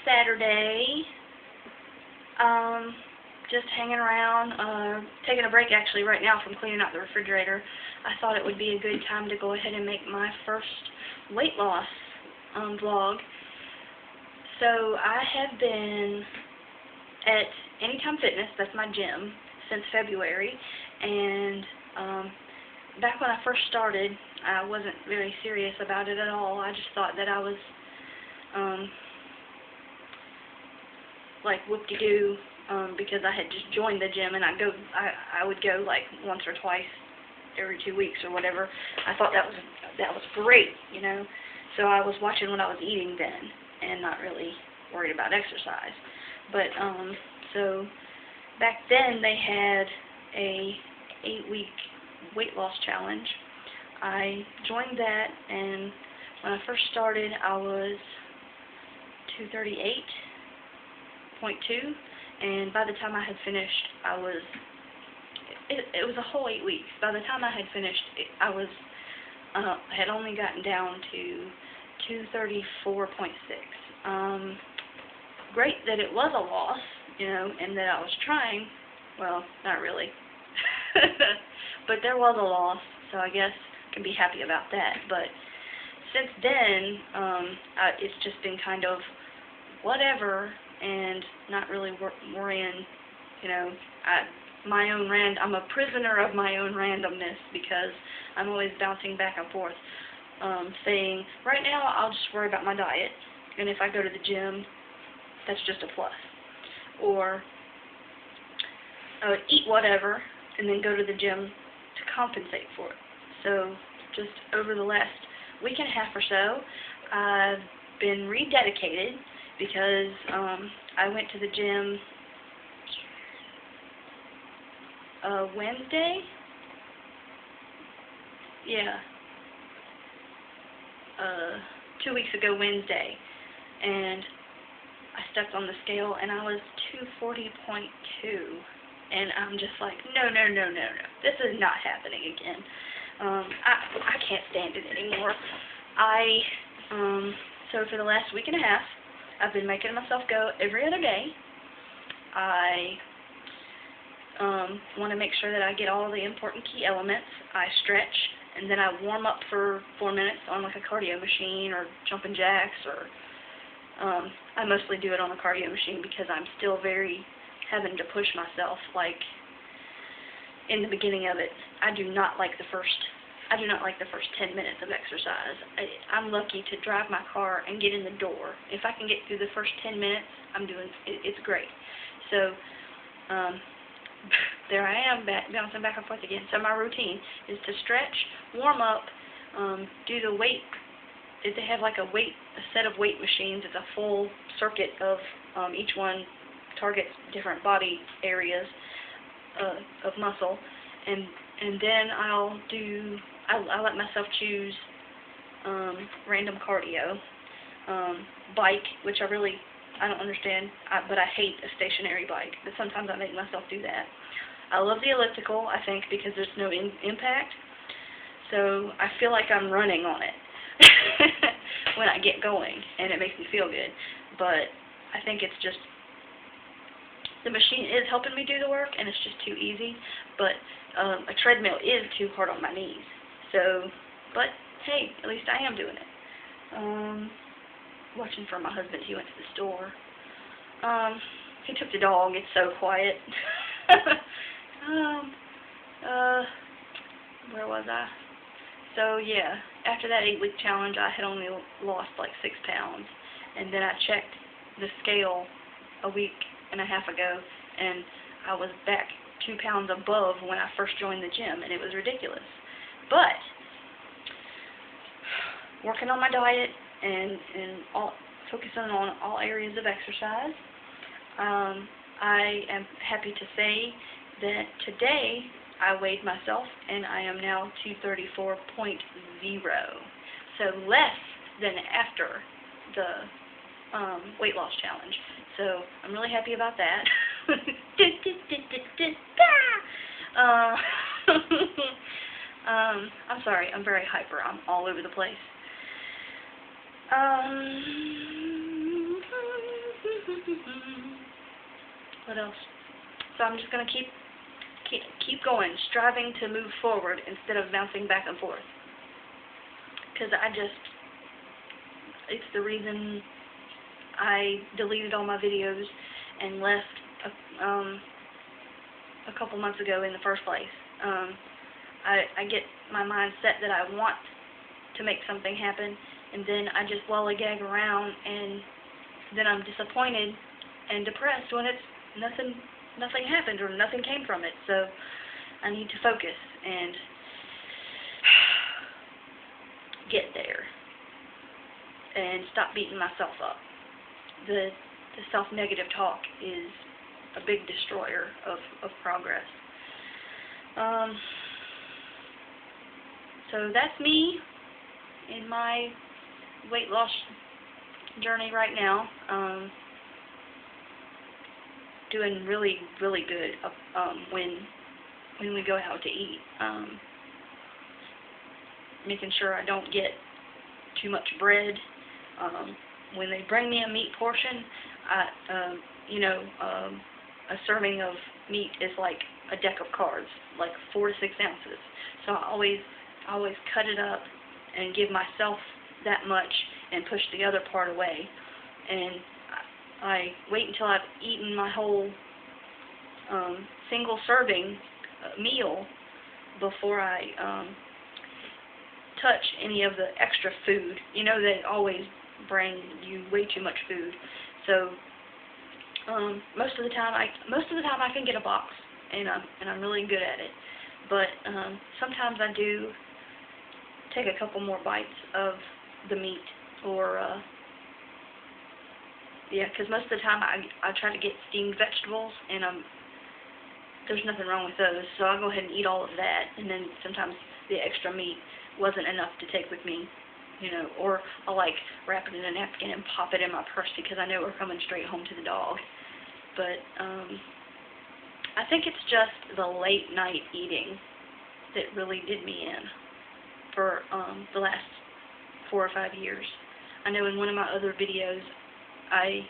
Saturday. Just hanging around, taking a break actually right now from cleaning out the refrigerator. I thought it would be a good time to go ahead and make my first weight loss vlog. So I have been at Anytime Fitness, that's my gym, since February, and back when I first started, I wasn't very serious about it at all. I just thought that I was like whoop-de-doo, because I had just joined the gym, and I would go like once or twice every 2 weeks or whatever. I thought that was great, you know. So I was watching what I was eating then, and not really worried about exercise. But so back then they had a 8-week weight loss challenge. I joined that, and when I first started, I was 238.2. And by the time I had finished, it was a whole 8 weeks. By the time I had finished, I had only gotten down to 234.6. Great that it was a loss, you know, and that I was trying. Well, not really. But there was a loss, so I guess I can be happy about that. But since then, it's just been kind of whatever, and not really worrying, you know. I'm a prisoner of my own randomness, because I'm always bouncing back and forth, saying, right now I'll just worry about my diet, and if I go to the gym, that's just a plus. Or eat whatever, and then go to the gym to compensate for it. So just over the last week and a half or so, I've been rededicated, because I went to the gym Wednesday. Yeah. 2 weeks ago Wednesday, and I stepped on the scale, and I was 240.2, and I'm just like, no, this is not happening again. I can't stand it anymore. So for the last week and a half, I've been making myself go every other day. I want to make sure that I get all the important key elements. I stretch, and then I warm up for 4 minutes on like a cardio machine or jumping jacks, or I mostly do it on a cardio machine because I'm still very having to push myself. Like in the beginning of it, I do not like the first 10 minutes of exercise. I'm lucky to drive my car and get in the door. If I can get through the first 10 minutes, it's great. So there I am, bouncing back and forth again. So my routine is to stretch, warm up, do the weight. They have like a set of weight machines. It's a full circuit of each one targets different body areas of muscle, and then I'll let myself choose random cardio, bike, which I don't understand, but I hate a stationary bike, but sometimes I make myself do that. I love the elliptical, I think, because there's no impact, so I feel like I'm running on it when I get going, and it makes me feel good. But I think it's just, the machine is helping me do the work, and it's just too easy, but a treadmill is too hard on my knees. So, but hey, at least I am doing it. Watching for my husband. He went to the store. He took the dog. It's so quiet. Where was I? So yeah, after that 8-week challenge, I had only lost like 6 pounds, and then I checked the scale a week and a half ago, and I was back 2 pounds above when I first joined the gym, and it was ridiculous. But working on my diet and focusing on all areas of exercise, I am happy to say that today I weighed myself, and I am now 234.0, so less than after the weight loss challenge. So I'm really happy about that. I'm sorry, I'm very hyper. I'm all over the place. What else? So I'm just gonna keep going, striving to move forward instead of bouncing back and forth. Because it's the reason I deleted all my videos and left a couple months ago in the first place. I get my mind set that I want to make something happen, and then I just lollygag around, and then I'm disappointed and depressed when nothing happened or nothing came from it. So I need to focus and get there and stop beating myself up. The self-negative talk is a big destroyer of progress. So that's me in my weight loss journey right now. Doing really, really good when we go out to eat. Making sure I don't get too much bread. When they bring me a meat portion, a serving of meat is like a deck of cards, like 4 to 6 ounces. So I always cut it up and give myself that much and push the other part away. And I wait until I've eaten my whole single serving meal before I touch any of the extra food. You know, they always bring you way too much food. So most of the time I can get a box, and I'm really good at it. But sometimes I do take a couple more bites of the meat, or because most of the time I try to get steamed vegetables, and there's nothing wrong with those, so I'll go ahead and eat all of that, and then sometimes the extra meat wasn't enough to take with me, or I'll like wrap it in a napkin and pop it in my purse because I know we're coming straight home to the dog. But I think it's just the late night eating that really did me in for the last 4 or 5 years. I know in one of my other videos, I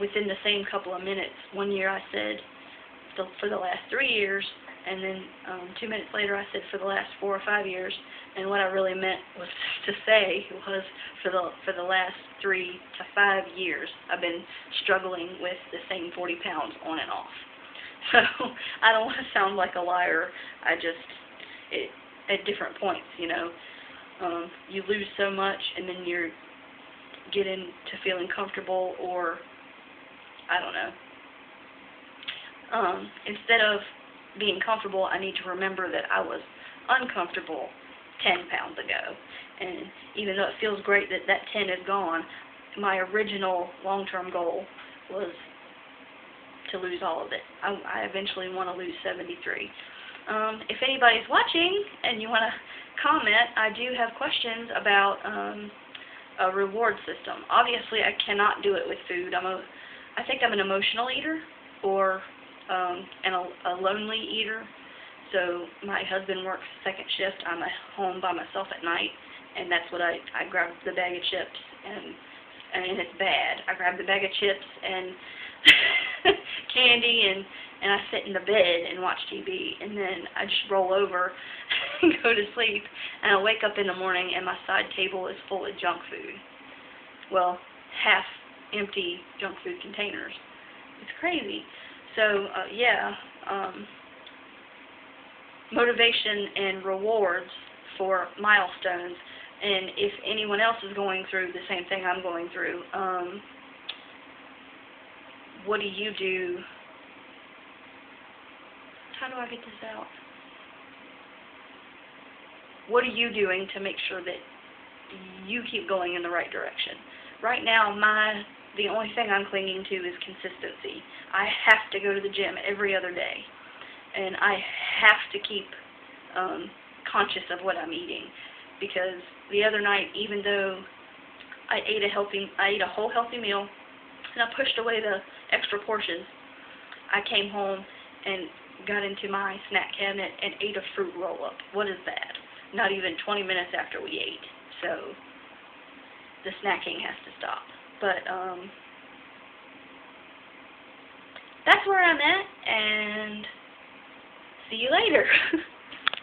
within the same couple of minutes, one year I said for the last 3 years, and then 2 minutes later I said for the last 4 or 5 years, and what I really meant was to say was for the last 3 to 5 years I've been struggling with the same 40 pounds on and off. So I don't want to sound like a liar. At different points, you lose so much, and then you're getting to feeling comfortable, or I don't know. Instead of being comfortable, I need to remember that I was uncomfortable 10 pounds ago. And even though it feels great that 10 is gone, my original long-term goal was to lose all of it. I eventually want to lose 73. If anybody's watching and you want to comment, I do have questions about a reward system. Obviously, I cannot do it with food. I think I'm an emotional eater, or a lonely eater. So my husband works second shift. I'm at home by myself at night, and that's what I grab the bag of chips, and it's bad. I grab the bag of chips and candy, and I sit in the bed and watch TV, and then I just roll over and go to sleep, and I wake up in the morning and my side table is full of junk food. Well, half empty junk food containers. It's crazy. So, motivation and rewards for milestones, and if anyone else is going through the same thing I'm going through, what do you do? How do I get this out? What are you doing to make sure that you keep going in the right direction? Right now, the only thing I'm clinging to is consistency. I have to go to the gym every other day, and I have to keep conscious of what I'm eating, because the other night, even though I ate a whole healthy meal, and I pushed away the extra portions, I came home and got into my snack cabinet and ate a fruit roll-up. What is that? Not even 20 minutes after we ate. So the snacking has to stop. But that's where I'm at, and see you later.